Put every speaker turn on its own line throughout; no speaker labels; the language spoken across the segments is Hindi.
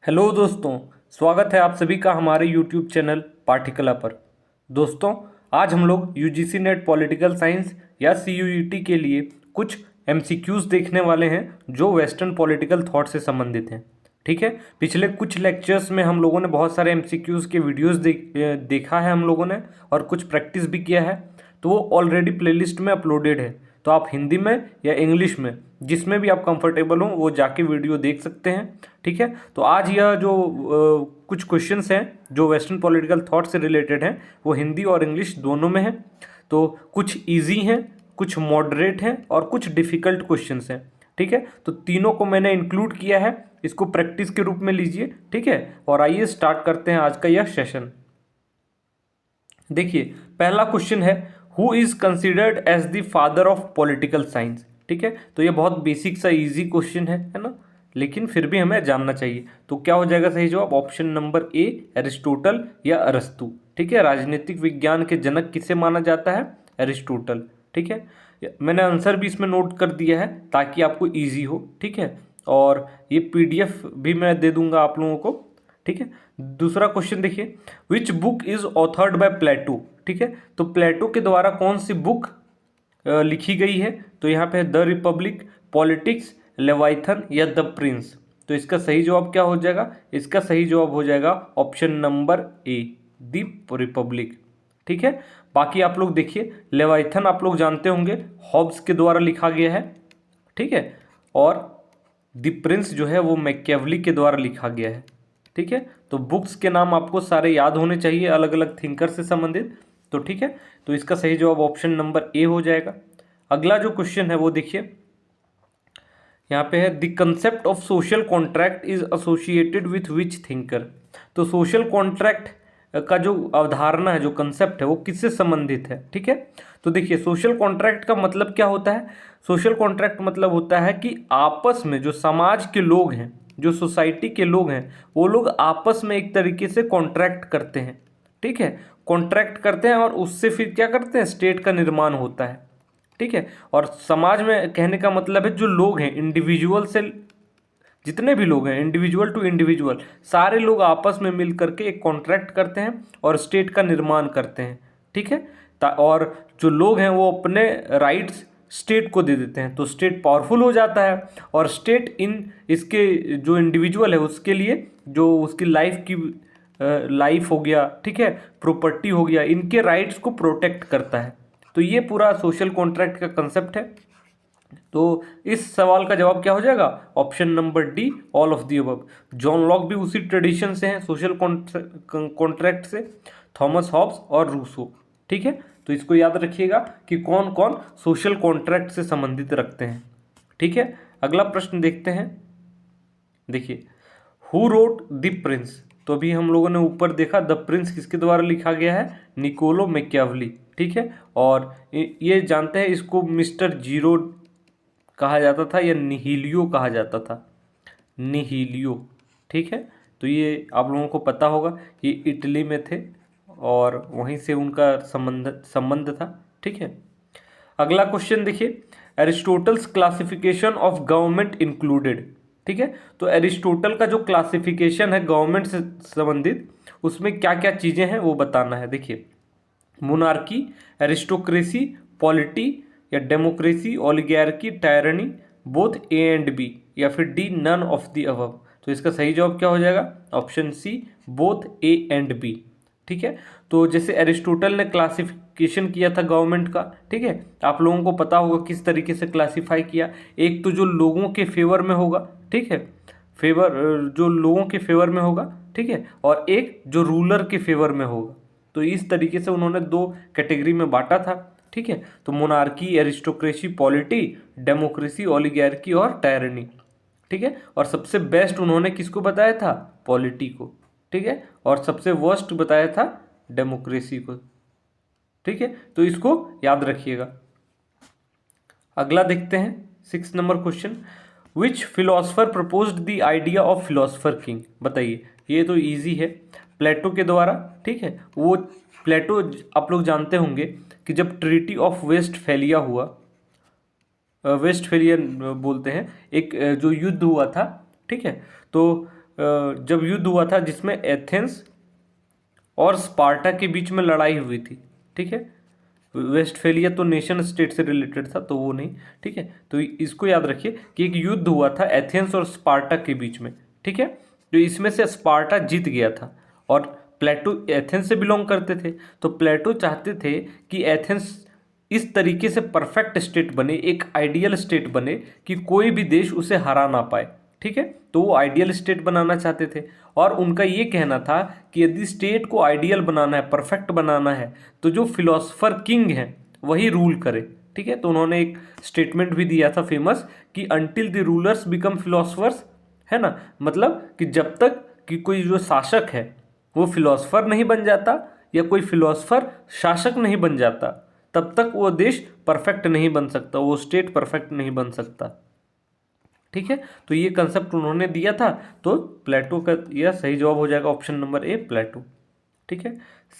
हेलो दोस्तों, स्वागत है आप सभी का हमारे यूट्यूब चैनल पाठ्यकला पर। दोस्तों, आज हम लोग यूजीसी नेट पॉलिटिकल साइंस या सीयूईटी के लिए कुछ एमसीक्यूज देखने वाले हैं जो वेस्टर्न पॉलिटिकल थॉट से संबंधित हैं। ठीक है, पिछले कुछ लेक्चर्स में हम लोगों ने बहुत सारे एमसीक्यूज के वीडियोस देखा है हम लोगों ने, और कुछ प्रैक्टिस भी किया है। तो वो ऑलरेडी प्लेलिस्ट में अपलोडेड है, तो आप हिंदी में या इंग्लिश में जिसमें भी आप कंफर्टेबल हो वो जाके वीडियो देख सकते हैं। ठीक है, तो आज यह जो कुछ क्वेश्चंस हैं जो वेस्टर्न पॉलिटिकल थॉट से रिलेटेड हैं वो हिंदी और इंग्लिश दोनों में हैं। तो कुछ इजी हैं, कुछ मॉडरेट हैं और कुछ डिफ़िकल्ट क्वेश्चंस हैं। ठीक है, तो तीनों को मैंने इंक्लूड किया है, इसको प्रैक्टिस के रूप में लीजिए। ठीक है, और आइए स्टार्ट करते हैं आज का यह सेशन। देखिए, पहला क्वेश्चन है, who is considered as the father of political science. ठीक है, तो ये बहुत बेसिक सा इजी क्वेश्चन है ना, लेकिन फिर भी हमें जानना चाहिए। तो क्या हो जाएगा सही जवाब? ऑप्शन नंबर ए, एरिस्टोटल या अरस्तु। ठीक है, राजनीतिक विज्ञान के जनक किसे माना जाता है? एरिस्टोटल। ठीक है, मैंने आंसर भी इसमें नोट कर दिया है ताकि आपको ईजी हो। ठीक है, और ये पीडीएफ भी मैं दे दूंगा आप लोगों को। ठीक है, दूसरा क्वेश्चन देखिए, which book is authored by Plato. ठीक है, तो प्लेटो के द्वारा कौन सी बुक लिखी गई है? तो यहाँ पे द रिपब्लिक, पॉलिटिक्स, लेवाइथन या द प्रिंस। तो इसका सही जवाब क्या हो जाएगा? इसका सही जवाब हो जाएगा option number A, the Republic. ठीक है, बाकी आप लोग देखिए, लेवाइथन आप लोग जानते होंगे हॉब्स के द्वारा लिखा गया है। ठीक है, और द प्रिंस जो है वो मैकियावेली के द्वारा लिखा गया है। ठीक है, तो बुक्स के नाम आपको सारे याद होने चाहिए अलग अलग थिंकर से संबंधित। तो ठीक है, तो इसका सही जवाब ऑप्शन नंबर ए हो जाएगा। अगला जो क्वेश्चन है वो देखिए, यहाँ पे है, the concept of social contract is associated with which thinker. तो सोशल कॉन्ट्रैक्ट का जो अवधारणा है, जो कंसेप्ट है, वो किससे संबंधित है? ठीक है, तो देखिए, सोशल कॉन्ट्रैक्ट का मतलब क्या होता है? सोशल कॉन्ट्रैक्ट मतलब होता है कि आपस में जो समाज के लोग हैं, जो सोसाइटी के लोग हैं, वो लोग आपस में एक तरीके से कॉन्ट्रैक्ट करते हैं। ठीक है, कॉन्ट्रैक्ट करते हैं और उससे फिर क्या करते हैं? स्टेट का निर्माण होता है। ठीक है, और समाज में कहने का मतलब है जो लोग हैं, इंडिविजुअल से जितने भी लोग हैं, इंडिविजुअल टू इंडिविजुअल, सारे लोग आपस में मिल करके एक कॉन्ट्रैक्ट करते हैं और स्टेट का निर्माण करते हैं। ठीक है, और जो लोग हैं वो अपने राइट्स स्टेट को दे देते हैं, तो स्टेट पावरफुल हो जाता है। और स्टेट इन इसके जो इंडिविजुअल है उसके लिए, जो उसकी लाइफ हो गया, ठीक है, प्रॉपर्टी हो गया, इनके राइट्स को प्रोटेक्ट करता है। तो ये पूरा सोशल कॉन्ट्रैक्ट का कंसेप्ट है। तो इस सवाल का जवाब क्या हो जाएगा? Option number D, all of the above. John Locke भी उसी ट्रेडिशन से हैं, सोशल कॉन्ट्रैक्ट से, थॉमस हॉब्स और रूसो। ठीक है, तो इसको याद रखिएगा कि कौन कौन सोशल कॉन्ट्रैक्ट से संबंधित रखते हैं। ठीक है, अगला प्रश्न देखते हैं। देखिए, हु रोट द प्रिंस। तो अभी हम लोगों ने ऊपर देखा द प्रिंस किसके द्वारा लिखा गया है? Niccolo Machiavelli. ठीक है, और ये जानते हैं इसको मिस्टर जीरो कहा जाता था या निहीलियो कहा जाता था? निहीलियो। ठीक है, तो ये आप लोगों को पता होगा, ये इटली में थे और वहीं से उनका संबंध था। ठीक है, अगला क्वेश्चन देखिए, Aristotle's classification of government included. ठीक है, तो एरिस्टोटल का जो क्लासिफिकेशन है गवर्नमेंट से संबंधित, उसमें क्या क्या चीज़ें हैं वो बताना है। देखिए, मोनार्की, एरिस्टोक्रेसी, पॉलिटी या democracy, oligarchy, tyranny, both A and B, या फिर D, none of the above. तो इसका सही जवाब क्या हो जाएगा? Option C, both A and B. ठीक है, तो जैसे एरिस्टोटल ने क्लासिफिकेशन किया था गवर्नमेंट का, ठीक है, आप लोगों को पता होगा किस तरीके से क्लासिफाई किया। एक तो जो लोगों के फेवर में होगा, ठीक है, जो लोगों के फेवर में होगा, ठीक है, और एक जो रूलर के फेवर में होगा। तो इस तरीके से उन्होंने दो कैटेगरी में बांटा था। ठीक है, तो monarchy, aristocracy, polity, democracy, oligarchy और टायरनी। ठीक है, और सबसे बेस्ट उन्होंने किसको बताया था? पॉलिटी को। ठीक है, और सबसे वर्स्ट बताया था डेमोक्रेसी को। ठीक है, तो इसको याद रखिएगा। अगला देखते हैं 6 number question, which philosopher proposed the idea of philosopher king. बताइए, ये तो इजी है, प्लेटो के द्वारा। ठीक है, वो प्लेटो आप लोग जानते होंगे कि जब ट्रीटी ऑफ वेस्टफैलिया हुआ, वेस्टफैलियन बोलते हैं, एक जो युद्ध हुआ था, ठीक है, तो जब युद्ध हुआ था जिसमें एथेंस और स्पार्टा के बीच में लड़ाई हुई थी, ठीक है। वेस्टफेलिया तो नेशन स्टेट से रिलेटेड था, तो वो नहीं, ठीक है। तो इसको याद रखिए कि एक युद्ध हुआ था एथेंस और स्पार्टा के बीच में, ठीक है। तो इसमें से स्पार्टा जीत गया था और प्लेटो एथेंस से बिलोंग करते थे, तो प्लेटो चाहते थे कि एथेंस इस तरीके से परफेक्ट स्टेट बने, एक आइडियल स्टेट बने कि कोई भी देश उसे हरा ना पाए, ठीक है। तो वो आइडियल स्टेट बनाना चाहते थे और उनका ये कहना था कि यदि स्टेट को आइडियल बनाना है, परफेक्ट बनाना है, तो जो फिलोसफर किंग है वही रूल करे, ठीक है। तो उन्होंने एक स्टेटमेंट भी दिया था फेमस कि until the rulers become philosophers, है ना। मतलब कि जब तक कि कोई जो शासक है वो फिलोसफर नहीं बन जाता या कोई फिलोसफर शासक नहीं बन जाता, तब तक वो देश परफेक्ट नहीं बन सकता, वो स्टेट परफेक्ट नहीं बन सकता, ठीक है। तो ये कंसेप्ट उन्होंने दिया था, तो प्लेटो का यह सही जवाब हो जाएगा ऑप्शन नंबर ए, प्लेटो, ठीक है।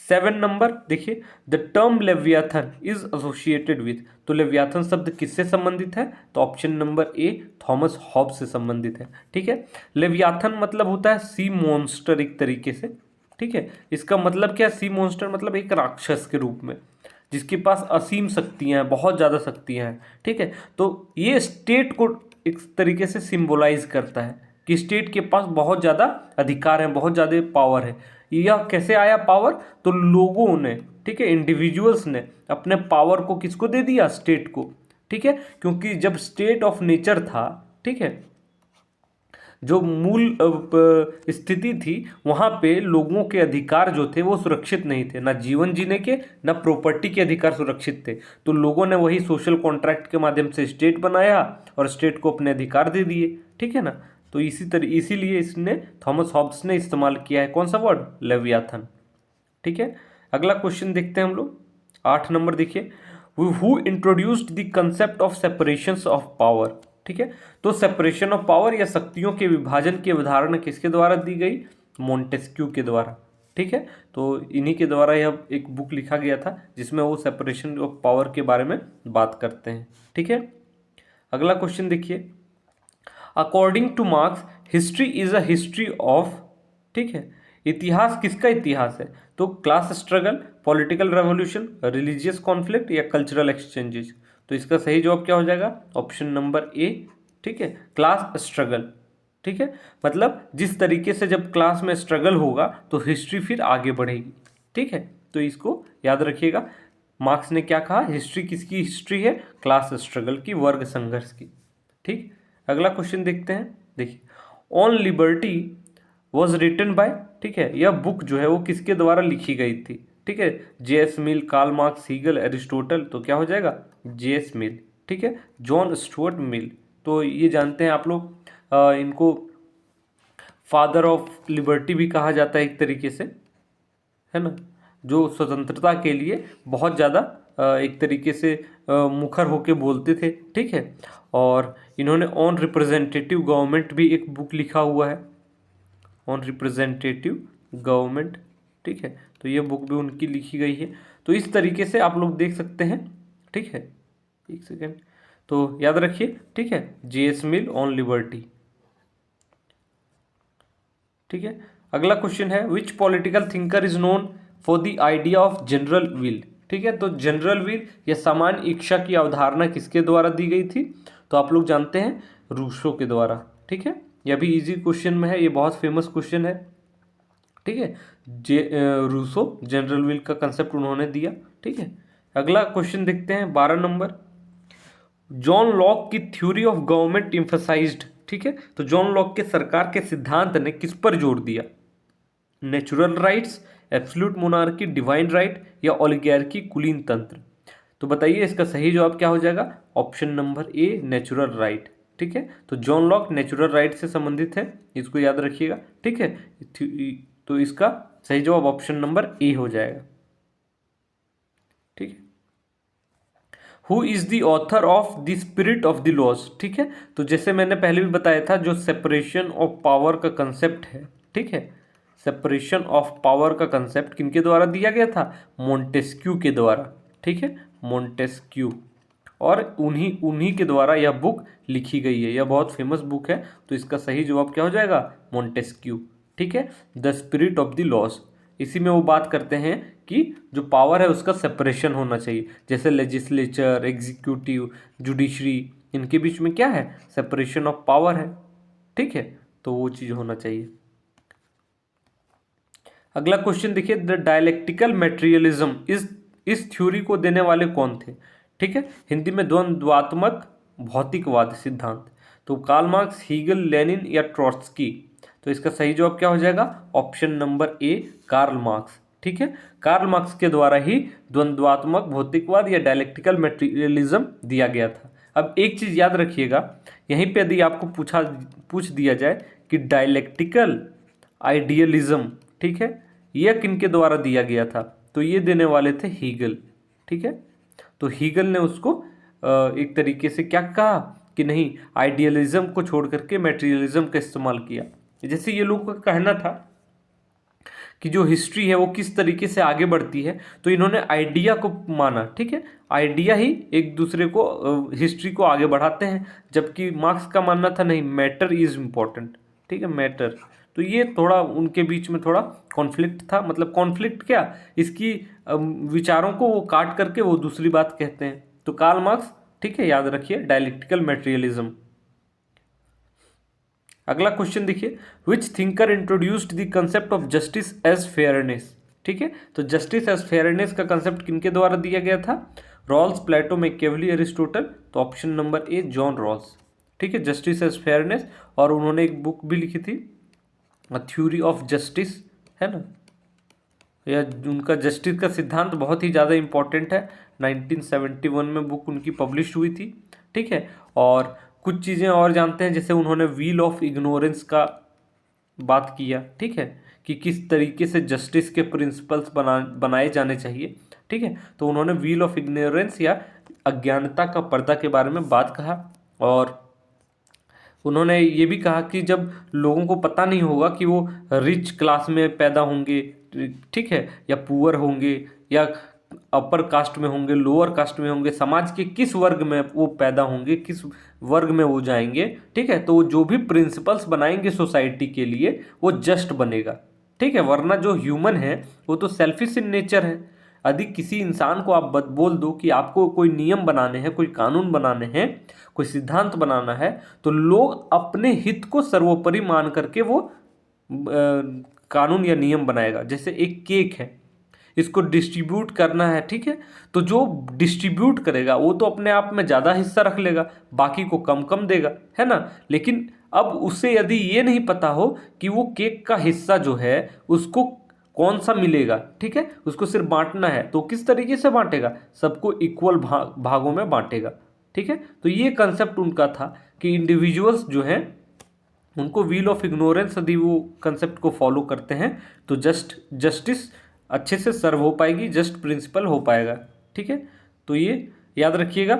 7 नंबर देखिए, the term Leviathan is associated with, तो लेवियाथन शब्द किससे संबंधित है, तो ऑप्शन नंबर ए, थॉमस हॉब्स से संबंधित है, ठीक है। लेवियाथन मतलब होता है सी मॉन्स्टर एक तरीके से, ठीक है। इसका मतलब क्या है, सी मॉन्स्टर मतलब एक राक्षस के रूप में जिसके पास असीम शक्तियां हैं, बहुत ज़्यादा शक्तियां हैं, ठीक है। तो ये स्टेट को एक तरीके से सिंबलाइज करता है कि स्टेट के पास बहुत ज़्यादा अधिकार है, बहुत ज़्यादा पावर है। यह कैसे आया पावर, तो लोगों ने, ठीक है, इंडिविजुअल्स ने अपने पावर को किसको दे दिया, स्टेट को, ठीक है। क्योंकि जब स्टेट ऑफ नेचर था, ठीक है, जो मूल स्थिति थी वहाँ पे लोगों के अधिकार जो थे वो सुरक्षित नहीं थे, ना जीवन जीने के ना प्रॉपर्टी के अधिकार सुरक्षित थे। तो लोगों ने वही सोशल कॉन्ट्रैक्ट के माध्यम से स्टेट बनाया और स्टेट को अपने अधिकार दे दिए, ठीक है ना। तो इसीलिए इसने थॉमस हॉब्स ने इस्तेमाल किया है कौन सा वर्ड, लेवियाथन, ठीक है। अगला क्वेश्चन देखते हैं हम लोग, 8 नंबर देखिए, who introduced the concept of separation of power, ठीक है। तो सेपरेशन ऑफ पावर या शक्तियों के विभाजन की अवधारणा किसके द्वारा दी गई, मोंटेस्क्यू के द्वारा, ठीक है। तो इन्हीं के द्वारा यह एक बुक लिखा गया था जिसमें वो सेपरेशन ऑफ पावर के बारे में बात करते हैं, ठीक है। अगला क्वेश्चन देखिए, according two marks history is a history of, ठीक है, इतिहास किसका इतिहास है, तो class struggle, political revolution, religious conflict या कल्चरल एक्सचेंजेस। तो इसका सही जवाब क्या हो जाएगा, ऑप्शन नंबर ए, ठीक है, क्लास स्ट्रगल, ठीक है। मतलब जिस तरीके से जब क्लास में स्ट्रगल होगा तो हिस्ट्री फिर आगे बढ़ेगी, ठीक है। तो इसको याद रखिएगा, मार्क्स ने क्या कहा, हिस्ट्री किसकी हिस्ट्री है, क्लास स्ट्रगल की, वर्ग संघर्ष की, ठीक। अगला क्वेश्चन देखते हैं, देखिए, on liberty was written by, ठीक है, यह बुक जो है वो किसके द्वारा लिखी गई थी, ठीक है, जे.एस. मिल, कार्ल मार्क्स, हीगल, एरिस्टोटल, तो क्या हो जाएगा, जे.एस. मिल, ठीक है, जॉन स्टुअर्ट मिल। तो ये जानते हैं आप लोग, इनको फादर ऑफ लिबर्टी भी कहा जाता है एक तरीके से, है ना, जो स्वतंत्रता के लिए बहुत ज़्यादा एक तरीके से मुखर होके बोलते थे, ठीक है। और इन्होंने ऑन रिप्रेजेंटेटिव गवर्नमेंट भी एक बुक लिखा हुआ है, ऑन रिप्रेजेंटेटिव गवर्नमेंट, ठीक है। तो ये बुक भी उनकी लिखी गई है। तो इस तरीके से आप लोग देख सकते हैं, ठीक है, एक सेकेंड, तो याद रखिए, ठीक है, जे.एस. मिल ऑन लिबर्टी, ठीक है। अगला क्वेश्चन है, विच political thinker is known for the idea of general will, ठीक है। तो जनरल विल या सामान्य इच्छा की अवधारणा किसके द्वारा दी गई थी, तो आप लोग जानते हैं रूसो के द्वारा, ठीक है। यह भी इजी क्वेश्चन में है, ये बहुत फेमस क्वेश्चन है, ठीक है। रूसो जनरल विल का कंसेप्ट उन्होंने दिया, ठीक है। अगला क्वेश्चन देखते हैं, 12 नंबर, जॉन लॉक की थ्योरी ऑफ गवर्नमेंट इम्फेसाइज्ड, ठीक है। तो जॉन लॉक के सरकार के सिद्धांत ने किस पर जोर दिया, natural rights, absolute monarchy, divine right या ओलिगार्की, कुलीन तंत्र। तो बताइए इसका सही जवाब क्या हो जाएगा, ऑप्शन नंबर ए, नेचुरल राइट, ठीक है। तो जॉन लॉक नेचुरल राइट से संबंधित है, इसको याद रखिएगा, ठीक है। तो इसका सही जवाब ऑप्शन नंबर ए हो जाएगा, ठीक है। Who is the author of the spirit of the laws, ठीक है। तो जैसे मैंने पहले भी बताया था, जो सेपरेशन ऑफ पावर का कंसेप्ट है, ठीक है, सेपरेशन ऑफ पावर का कंसेप्ट किनके द्वारा दिया गया था, मोंटेस्क्यू के द्वारा, ठीक है, मोंटेस्क्यू। और उन्हीं उन्हीं के द्वारा यह बुक लिखी गई है। यह बहुत फेमस बुक है, तो इसका सही जवाब क्या हो जाएगा? मोंटेस्क्यू। ठीक है, the spirit of the laws. इसी में वो बात करते हैं कि जो पावर है उसका सेपरेशन होना चाहिए, जैसे लेजिस्लेचर, एग्जीक्यूटिव, जुडिशरी, इनके बीच में क्या है? सेपरेशन ऑफ पावर है। ठीक है, तो वो चीज़ होना चाहिए। अगला क्वेश्चन देखिए, द डायलेक्टिकल मेटेरियलिज्म इस थ्योरी को देने वाले कौन थे? ठीक है, हिंदी में द्वंद्वात्मक भौतिकवाद सिद्धांत। तो कार्ल मार्क्स, हीगल, लेनिन या ट्रॉट्स्की? तो इसका सही जवाब क्या हो जाएगा? Option number A, Karl Marx. ठीक है, कार्ल मार्क्स के द्वारा ही द्वंद्वात्मक भौतिकवाद या डायलेक्टिकल मेटेरियलिज्म दिया गया था। अब एक चीज याद रखिएगा, यहीं पे यदि आपको पूछ दिया जाए कि डायलेक्टिकल आइडियलिज्म, ठीक है, यह किनके द्वारा दिया गया था, तो ये देने वाले थे हीगल। ठीक है, तो हीगल ने उसको एक तरीके से क्या कहा कि नहीं, आइडियलिज्म को छोड़ करके मटेरियलिज्म का इस्तेमाल किया। जैसे ये लोगों का कहना था कि जो हिस्ट्री है वो किस तरीके से आगे बढ़ती है, तो इन्होंने आइडिया को माना। ठीक है, आइडिया ही एक दूसरे को हिस्ट्री को आगे बढ़ाते हैं, जबकि मार्क्स का मानना था नहीं, मैटर इज इम्पॉर्टेंट। ठीक है, मैटर। तो ये थोड़ा उनके बीच में थोड़ा कॉन्फ्लिक्ट था, मतलब कॉन्फ्लिक्ट क्या, इसकी विचारों को वो काट करके वो दूसरी बात कहते हैं। तो कार्ल मार्क्स, ठीक है, याद रखिए, डायलेक्टिकल मटेरियलिज्म। अगला क्वेश्चन देखिए, which thinker introduced the concept of justice as fairness? ठीक है, तो जस्टिस एज फेयरनेस का कंसेप्ट किनके द्वारा दिया गया था? Rawls, Plato, Machiavelli, Aristotle? तो option number A, John Rawls. ठीक है, जस्टिस एज फेयरनेस, और उन्होंने एक बुक भी लिखी थी, थ्योरी ऑफ जस्टिस, है ना। यह उनका जस्टिस का सिद्धांत बहुत ही ज़्यादा इंपॉर्टेंट है। 1971 में बुक उनकी पब्लिश हुई थी। ठीक है, और कुछ चीज़ें और जानते हैं, जैसे उन्होंने व्हील ऑफ इग्नोरेंस का बात किया। ठीक है, कि किस तरीके से जस्टिस के प्रिंसिपल्स बनाए जाने चाहिए। ठीक है, तो उन्होंने व्हील ऑफ इग्नोरेंस या अज्ञानता का पर्दा के बारे में बात कहा, और उन्होंने ये भी कहा कि जब लोगों को पता नहीं होगा कि वो रिच क्लास में पैदा होंगे, ठीक है, या पुअर होंगे, या अपर कास्ट में होंगे, लोअर कास्ट में होंगे, समाज के किस वर्ग में वो पैदा होंगे, किस वर्ग में वो जाएंगे, ठीक है, तो जो भी प्रिंसिपल्स बनाएंगे सोसाइटी के लिए वो जस्ट बनेगा। ठीक है, वरना जो ह्यूमन है वो तो सेल्फिश इन नेचर है। यदि किसी इंसान को आप बोल दो कि आपको कोई नियम बनाने हैं, कोई कानून बनाने हैं, कोई सिद्धांत बनाना है, तो लोग अपने हित को सर्वोपरि मान करके वो कानून या नियम बनाएगा। जैसे एक केक है, इसको डिस्ट्रीब्यूट करना है, ठीक है, तो जो डिस्ट्रीब्यूट करेगा वो तो अपने आप में ज़्यादा हिस्सा रख लेगा, बाकी को कम कम देगा, है ना। लेकिन अब उसे यदि ये नहीं पता हो कि वो केक का हिस्सा जो है उसको कौन सा मिलेगा, ठीक है, उसको सिर्फ बांटना है, तो किस तरीके से बांटेगा? सबको इक्वल भागों में बांटेगा। ठीक है, तो ये कंसेप्ट उनका था कि इंडिविजुअल्स जो हैं उनको व्हील ऑफ इग्नोरेंस, यदि वो कंसेप्ट को फॉलो करते हैं तो जस्टिस अच्छे से सर्व हो पाएगी, जस्ट प्रिंसिपल हो पाएगा। ठीक है, तो ये याद रखिएगा,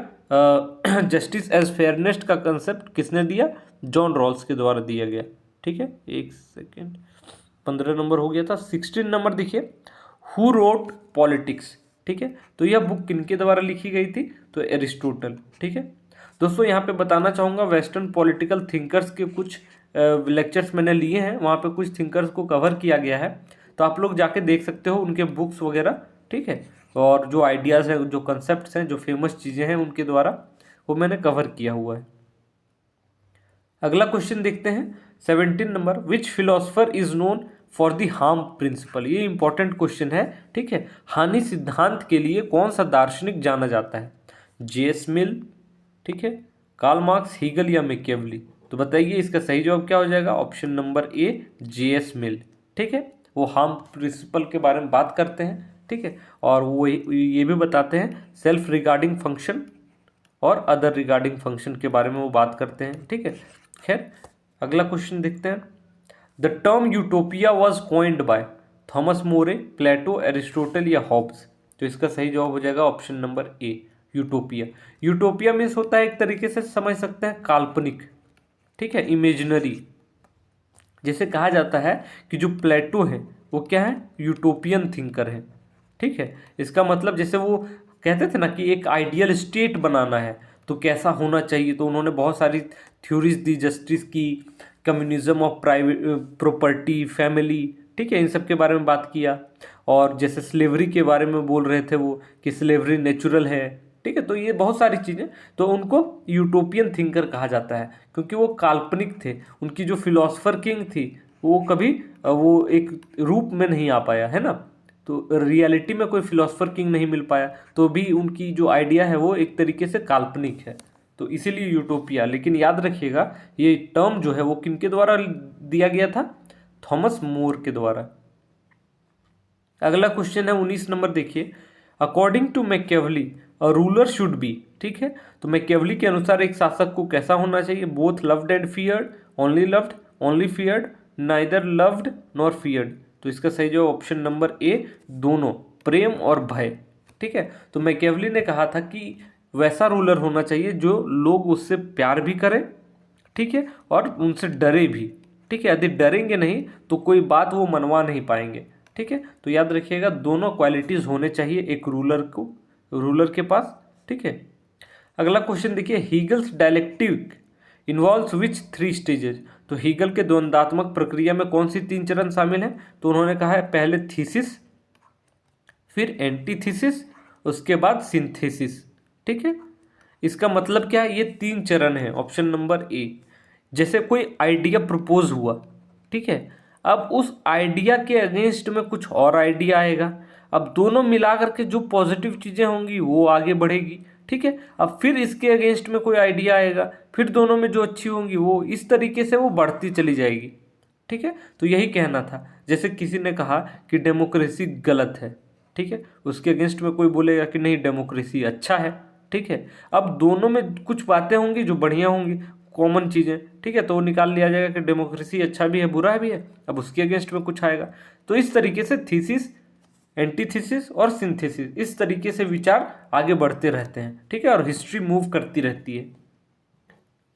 जस्टिस एज फेयरनेस का कंसेप्ट किसने दिया? जॉन रॉल्स के द्वारा दिया गया। ठीक है, एक सेकेंड, 15 नंबर हो गया था। 16 नंबर देखिए, हु रोट पॉलिटिक्स? ठीक है, तो यह बुक किनके द्वारा लिखी गई थी? तो एरिस्टोटल। ठीक है दोस्तों, यहाँ पे बताना चाहूँगा वेस्टर्न पॉलिटिकल थिंकर्स के कुछ लेक्चर्स मैंने लिए हैं, वहाँ पे कुछ थिंकर्स को कवर किया गया है, तो आप लोग जाके देख सकते हो उनके बुक्स वगैरह। ठीक है, और जो आइडियाज़ हैं, जो कंसेप्ट्स हैं, जो फेमस चीज़ें हैं उनके द्वारा, वो मैंने कवर किया हुआ है। अगला क्वेश्चन देखते हैं, 17 number, which philosopher is known for the harm principal? ये इंपॉर्टेंट क्वेश्चन है। ठीक है, हानि सिद्धांत के लिए कौन सा दार्शनिक जाना जाता है? जे.एस. मिल, ठीक है, कार्ल मार्क्स, हीगल या मैकियावेली? तो बताइए इसका सही जवाब क्या हो जाएगा? Option number A, J S. Mill. ठीक है, वो हार्म प्रिंसिपल के बारे में बात करते हैं। ठीक है, और वो ये भी बताते हैं सेल्फ रिगार्डिंग फंक्शन और अदर रिगार्डिंग फंक्शन के बारे में वो बात करते हैं। ठीक है, खैर अगला क्वेश्चन देखते हैं, the term utopia was coined by Thomas More, Plato, Aristotle या हॉब्स? तो इसका सही जवाब हो जाएगा option number A, utopia. Utopia means होता है, एक तरीके से समझ सकते हैं, काल्पनिक। ठीक है, इमेजिनरी। जैसे कहा जाता है कि जो प्लेटो है वो क्या है? यूटोपियन थिंकर है। ठीक है, इसका मतलब जैसे वो कहते थे ना कि एक आइडियल स्टेट बनाना है तो कैसा होना चाहिए, तो उन्होंने बहुत सारी थ्योरीज दी, जस्टिस की, communism of private property, family, ठीक है, इन सब के बारे में बात किया। और जैसे स्लेवरी के बारे में बोल रहे थे वो कि स्लेवरी नेचुरल है, ठीक है। तो ये बहुत सारी चीज़ें, तो उनको यूटोपियन थिंकर कहा जाता है क्योंकि वो काल्पनिक थे। उनकी जो फिलोसफर किंग थी वो कभी वो एक रूप में नहीं आ पाया, है ना, तो रियलिटी में कोई फिलोसफर किंग नहीं मिल पाया, तो भी उनकी जो आइडिया है वो एक तरीके से काल्पनिक है, तो इसीलिए यूटोपिया। लेकिन याद रखिएगा ये टर्म जो है वो किनके द्वारा दिया गया था, थॉमस मोर के द्वारा। अगला क्वेश्चन है 19 नंबर, देखिए, according to Machiavelli a ruler should be, ठीक है, तो मैकियावेली के अनुसार एक शासक को कैसा होना चाहिए, both loved and feared, only feared, neither loved nor feared. तो इसका सही जवाब ऑप्शन नंबर ए, दोनों, प्रेम और भय, ठीक है। तो मैकियावेली ने कहा था कि वैसा रूलर होना चाहिए जो लोग उससे प्यार भी करें, ठीक है, और उनसे डरे भी, ठीक है। यदि डरेंगे नहीं तो कोई बात वो मनवा नहीं पाएंगे, ठीक है। तो याद रखिएगा दोनों क्वालिटीज होने चाहिए एक रूलर के पास, ठीक है। अगला क्वेश्चन देखिए, हीगल्स डायलेक्टिक इन्वॉल्व्स विच 3 स्टेजेस। तो हीगल के द्वंद्वात्मक प्रक्रिया में कौन सी 3 चरण शामिल हैं, तो उन्होंने कहा है पहले थीसिस, फिर एंटीथीसिस, उसके बाद सिंथेसिस, ठीक है। इसका मतलब क्या है, ये 3 चरण है, ऑप्शन नंबर ए। जैसे कोई आइडिया प्रपोज हुआ, ठीक है, अब उस आइडिया के अगेंस्ट में कुछ और आइडिया आएगा, अब दोनों मिला करके जो पॉजिटिव चीज़ें होंगी वो आगे बढ़ेगी, ठीक है। अब फिर इसके अगेंस्ट में कोई आइडिया आएगा, फिर दोनों में जो अच्छी होंगी वो इस तरीके से वो बढ़ती चली जाएगी, ठीक है। तो यही कहना था। जैसे किसी ने कहा कि डेमोक्रेसी गलत है, ठीक है, उसके अगेंस्ट में कोई बोलेगा कि नहीं डेमोक्रेसी अच्छा है, ठीक है। अब दोनों में कुछ बातें होंगी जो बढ़िया होंगी, कॉमन चीज़ें, ठीक है, तो वो निकाल लिया जाएगा कि डेमोक्रेसी अच्छा भी है बुरा भी है, अब उसके अगेंस्ट में कुछ आएगा। तो इस तरीके से थीसिस, एंटीथीसिस और सिंथेसिस, इस तरीके से विचार आगे बढ़ते रहते हैं, ठीक है, और हिस्ट्री मूव करती रहती है,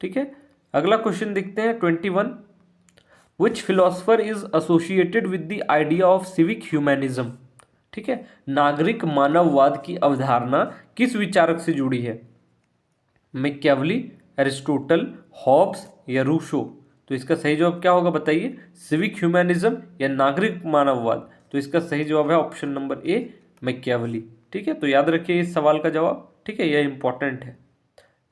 ठीक है। अगला क्वेश्चन देखते हैं 21, which philosopher is associated with the idea of civic humanism, ठीक है, नागरिक मानववाद की अवधारणा किस विचारक से जुड़ी है, मैकियावेली, एरिस्टोटल, हॉब्स या रूसो। तो इसका सही जवाब क्या होगा बताइए, सिविक ह्यूमैनिज्म या नागरिक मानववाद। तो इसका सही जवाब है ऑप्शन नंबर ए, मैकियावेली, ठीक है। तो याद रखिए इस सवाल का जवाब, ठीक है, यह इंपॉर्टेंट है।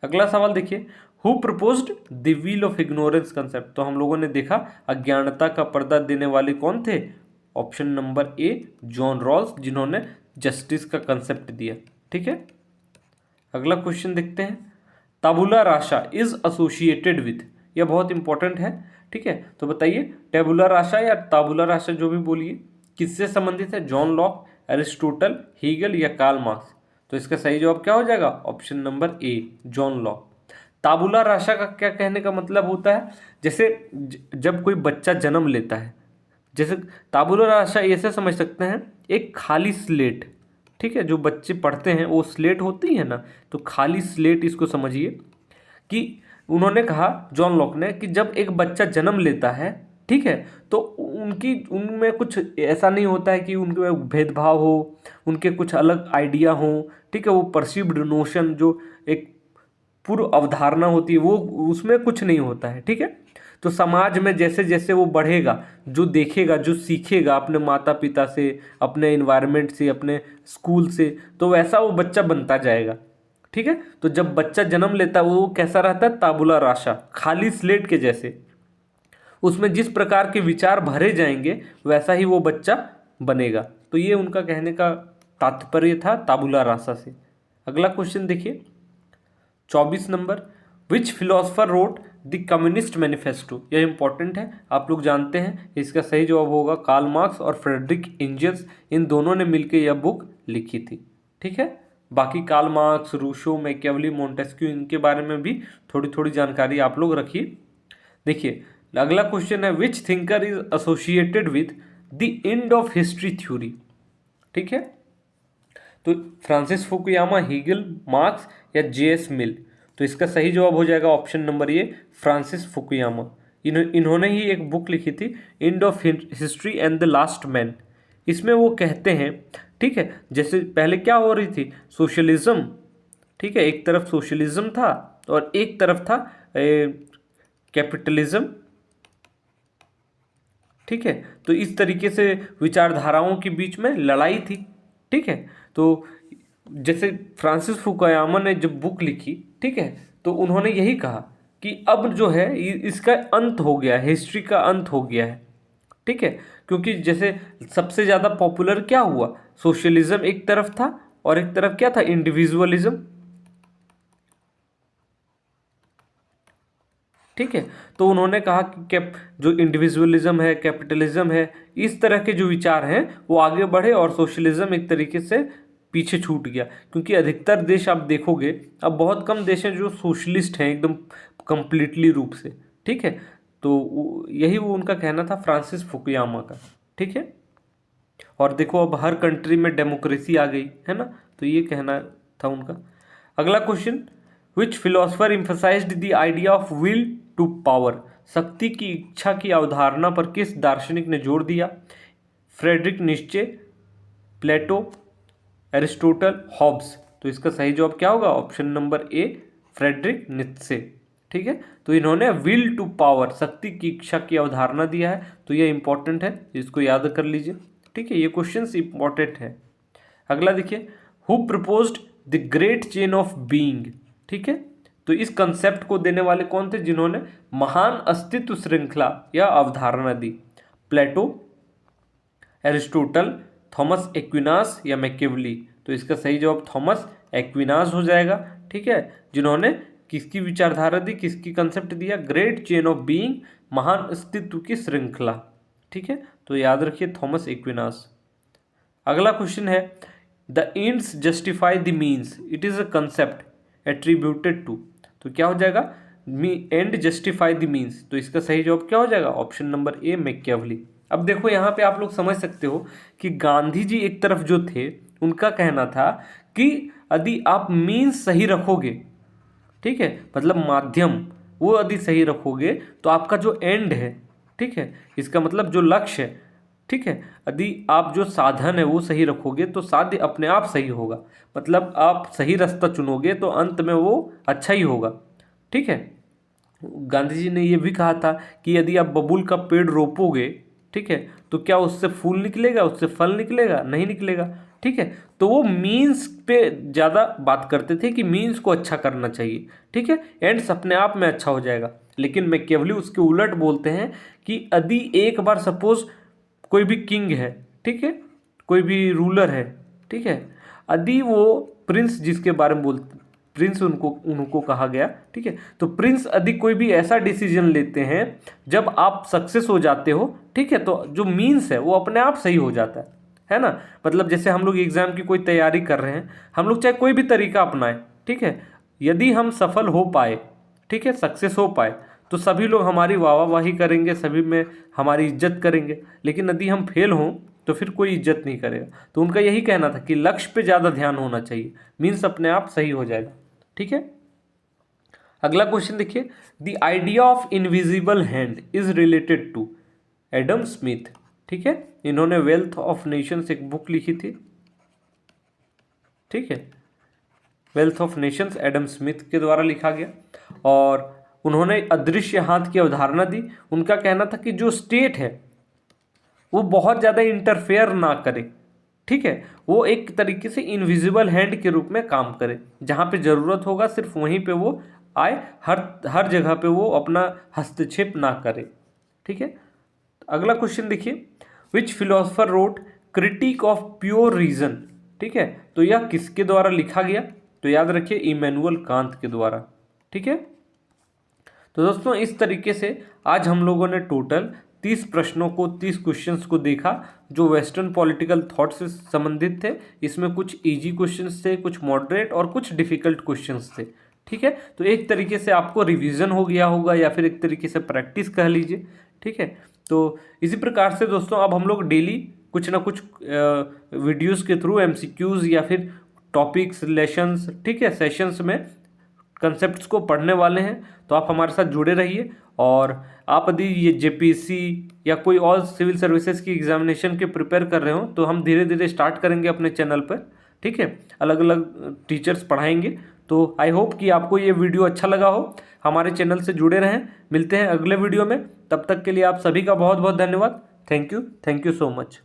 अगला सवाल देखिए, who proposed the wheel of ignorance concept. तो हम लोगों ने देखा अज्ञानता का पर्दा देने वाले कौन थे, option number A, John Rawls, जिन्होंने जस्टिस का कंसेप्ट दिया, ठीक है। अगला क्वेश्चन देखते हैं, tabula rasa is associated with, यह बहुत इंपॉर्टेंट है, ठीक है। तो बताइए टेबुला राशा या ताबुला राशा जो भी बोलिए किससे संबंधित है, जॉन लॉक, एरिस्टोटल, हीगल या कार्ल मार्क्स। तो इसका सही जवाब क्या हो जाएगा, option number A, John Locke. Tabula rasa का क्या कहने का मतलब होता है, जैसे जब कोई बच्चा जन्म लेता है, जैसे ताबुला राशा ऐसे समझ सकते हैं एक खाली स्लेट, ठीक है, जो बच्चे पढ़ते हैं वो स्लेट होती है ना, तो खाली स्लेट इसको समझिए कि उन्होंने कहा जॉन लॉक ने कि जब एक बच्चा जन्म लेता है, ठीक है, तो उनमें कुछ ऐसा नहीं होता है कि उनके भेदभाव हो, उनके कुछ अलग आइडिया हो, ठीक है, वो परसीव्ड नोशन जो एक पूर्व अवधारणा होती है वो उसमें कुछ नहीं होता है, ठीक है। तो समाज में जैसे जैसे वो बढ़ेगा, जो देखेगा जो सीखेगा अपने माता पिता से, अपने इन्वायरमेंट से, अपने स्कूल से, तो वैसा वो बच्चा बनता जाएगा, ठीक है। तो जब बच्चा जन्म लेता है वो कैसा रहता है, ताबुला राशा, खाली स्लेट के जैसे, उसमें जिस प्रकार के विचार भरे जाएंगे वैसा ही वो बच्चा बनेगा। तो ये उनका कहने का तात्पर्य था ताबुला राशा से। अगला क्वेश्चन देखिए 24 number, which philosopher wrote the communist manifesto. यह इंपॉर्टेंट है, आप लोग जानते हैं, इसका सही जवाब होगा कार्ल मार्क्स और फ्रेडरिक एंजल्स, इन दोनों ने मिलकर यह बुक लिखी थी, ठीक है। बाकी Karl Marx, Rousseau, Machiavelli, Montesquieu, इनके बारे में भी थोड़ी थोड़ी जानकारी आप लोग रखिए। देखिए अगला क्वेश्चन है, which thinker is associated with the end of history theory, ठीक है। तो फ्रांसिस फुकुयामा, हीगल, मार्क्स या जेएस मिल। तो इसका सही जवाब हो जाएगा option number A, Francis Fukuyama. इन्होंने ही एक बुक लिखी थी, end of history and the last man, इसमें वो कहते हैं, ठीक है, जैसे पहले क्या हो रही थी, सोशलिज्म, ठीक है, एक तरफ सोशलिज्म था और एक तरफ था कैपिटलिज्म, ठीक है। तो इस तरीके से विचारधाराओं के बीच में लड़ाई थी, ठीक है। तो जैसे फ्रांसिस फुकुयामा ने जब बुक लिखी, ठीक है, तो उन्होंने यही कहा कि अब जो है इसका अंत हो गया है, हिस्ट्री का अंत हो गया है, ठीक है। क्योंकि जैसे सबसे ज़्यादा पॉपुलर क्या हुआ, सोशलिज्म एक तरफ था और एक तरफ क्या था, इंडिविजुअलिज्म, ठीक है। तो उन्होंने कहा कि जो इंडिविजुअलिज्म है, कैपिटलिज्म है, इस तरह के जो विचार हैं वो आगे बढ़े और सोशलिज्म एक तरीके से पीछे छूट गया। क्योंकि अधिकतर देश आप देखोगे, अब बहुत कम देश हैं जो सोशलिस्ट हैं एकदम कंप्लीटली रूप से, ठीक है। तो यही वो उनका कहना था फ्रांसिस फुकुयामा का, ठीक है। और देखो अब हर कंट्री में डेमोक्रेसी आ गई है ना, तो ये कहना था उनका। अगला question, which philosopher emphasized the idea of will to power, शक्ति की इच्छा की अवधारणा पर किस दार्शनिक ने जोर दिया, Friedrich Nietzsche, Plato, Aristotle, Hobbes. तो इसका सही जवाब क्या होगा, option number A, Friedrich Nietzsche, ठीक है। तो इन्होंने विल टू पावर, शक्ति की इच्छा की अवधारणा दिया है, तो ये इंपॉर्टेंट है, इसको याद कर लीजिए, ठीक है। ये क्वेश्चन इंपॉर्टेंट है। अगला देखिए, who proposed the great chain of being, ठीक है। तो इस कंसेप्ट को देने वाले कौन थे, जिन्होंने महान अस्तित्व श्रृंखला या अवधारणा दी, प्लेटो, एरिस्टोटल, थॉमस एक्विनास या मैकियावेली। तो इसका सही जवाब थॉमस एक्विनास हो जाएगा, ठीक है। जिन्होंने किसकी विचारधारा दी, किसकी कंसेप्ट दिया, ग्रेट चेन ऑफ बीइंग, महान अस्तित्व की श्रृंखला, ठीक है। तो याद रखिए थॉमस एक्विनास। अगला क्वेश्चन है, the ends justify the means, it is a concept attributed to. तो क्या हो जाएगा, एंड जस्टिफाई द मीन्स। तो इसका सही जवाब क्या हो जाएगा, ऑप्शन नंबर ए, मैकियावेली। अब देखो यहाँ पे आप लोग समझ सकते हो कि गांधी जी एक तरफ जो थे, उनका कहना था कि यदि आप मीन्स सही रखोगे, ठीक है, मतलब माध्यम वो यदि सही रखोगे तो आपका जो एंड है, ठीक है, इसका मतलब जो लक्ष्य है, ठीक है, यदि आप जो साधन है वो सही रखोगे तो साध्य अपने आप सही होगा। मतलब आप सही रास्ता चुनोगे तो अंत में वो अच्छा ही होगा, ठीक है। गांधी जी ने ये भी कहा था कि यदि आप बबूल का पेड़ रोपोगे, ठीक है, तो क्या उससे फूल निकलेगा, उससे फल निकलेगा, नहीं निकलेगा, ठीक है। तो वो मीन्स पे ज़्यादा बात करते थे कि मीन्स को अच्छा करना चाहिए, ठीक है, एंड्स अपने आप में अच्छा हो जाएगा। लेकिन मैकियावेली उसके उलट बोलते हैं कि यदि एक बार सपोज कोई भी किंग है, ठीक है, कोई भी रूलर है, ठीक है, यदि वो प्रिंस, जिसके बारे में बोलते प्रिंस उनको उनको कहा गया, ठीक है, तो प्रिंस यदि कोई भी ऐसा डिसीजन लेते हैं जब आप सक्सेस हो जाते हो, ठीक है, तो जो मीन्स है वो अपने आप सही हो जाता है ना। मतलब जैसे हम लोग एग्जाम की कोई तैयारी कर रहे हैं, हम लोग चाहे कोई भी तरीका अपनाएं, ठीक है, यदि हम सफल हो पाए, ठीक है, सक्सेस हो पाए, तो सभी लोग हमारी वाहवाही करेंगे, सभी में हमारी इज्जत करेंगे। लेकिन यदि हम फेल हों तो फिर कोई इज्जत नहीं करेगा। तो उनका यही कहना था कि लक्ष्य पे ज़्यादा ध्यान होना चाहिए, मीन्स अपने आप सही हो जाएगा, ठीक है। अगला क्वेश्चन देखिए, the idea of invisible hand is related to Adam Smith, ठीक है। इन्होंने वेल्थ ऑफ नेशंस एक बुक लिखी थी, ठीक है, wealth of nations Adam Smith के द्वारा लिखा गया, और उन्होंने अदृश्य हाथ की अवधारणा दी। उनका कहना था कि जो स्टेट है वो बहुत ज़्यादा इंटरफेयर ना करे, ठीक है, वो एक तरीके से इनविजिबल हैंड के रूप में काम करे, जहाँ पे ज़रूरत होगा सिर्फ वहीं पे वो आए, हर हर जगह पे वो अपना हस्तक्षेप ना करे, ठीक है। अगला क्वेश्चन देखिए, which philosopher wrote critique of pure reason, ठीक है, तो यह किसके द्वारा लिखा गया, तो याद रखिए इमैनुअल कांत के द्वारा, ठीक है। तो दोस्तों इस तरीके से आज हम लोगों ने टोटल 30 प्रश्नों को, 30 क्वेश्चंस को देखा जो वेस्टर्न पॉलिटिकल थॉट से संबंधित थे। इसमें कुछ इजी क्वेश्चंस थे, कुछ मॉडरेट और कुछ डिफिकल्ट क्वेश्चंस थे, ठीक है। तो एक तरीके से आपको रिवीजन हो गया होगा या फिर एक तरीके से प्रैक्टिस कह लीजिए, ठीक है। तो इसी प्रकार से दोस्तों अब हम लोग डेली कुछ ना कुछ वीडियोस के थ्रू एमसीक्यूज या फिर टॉपिक्स, लेसन्स, ठीक है, सेशंस में कंसेप्ट्स को पढ़ने वाले हैं, तो आप हमारे साथ जुड़े रहिए। और आप यदि ये जेपीएससी या कोई और सिविल सर्विसेज की एग्जामिनेशन के प्रिपेयर कर रहे हो तो हम धीरे धीरे स्टार्ट करेंगे अपने चैनल पर, ठीक है। अलग अलग टीचर्स पढ़ाएंगे। तो आई होप कि आपको ये वीडियो अच्छा लगा हो। हमारे चैनल से जुड़े रहें। मिलते हैं अगले वीडियो में। तब तक के लिए आप सभी का बहुत बहुत धन्यवाद। Thank you so much.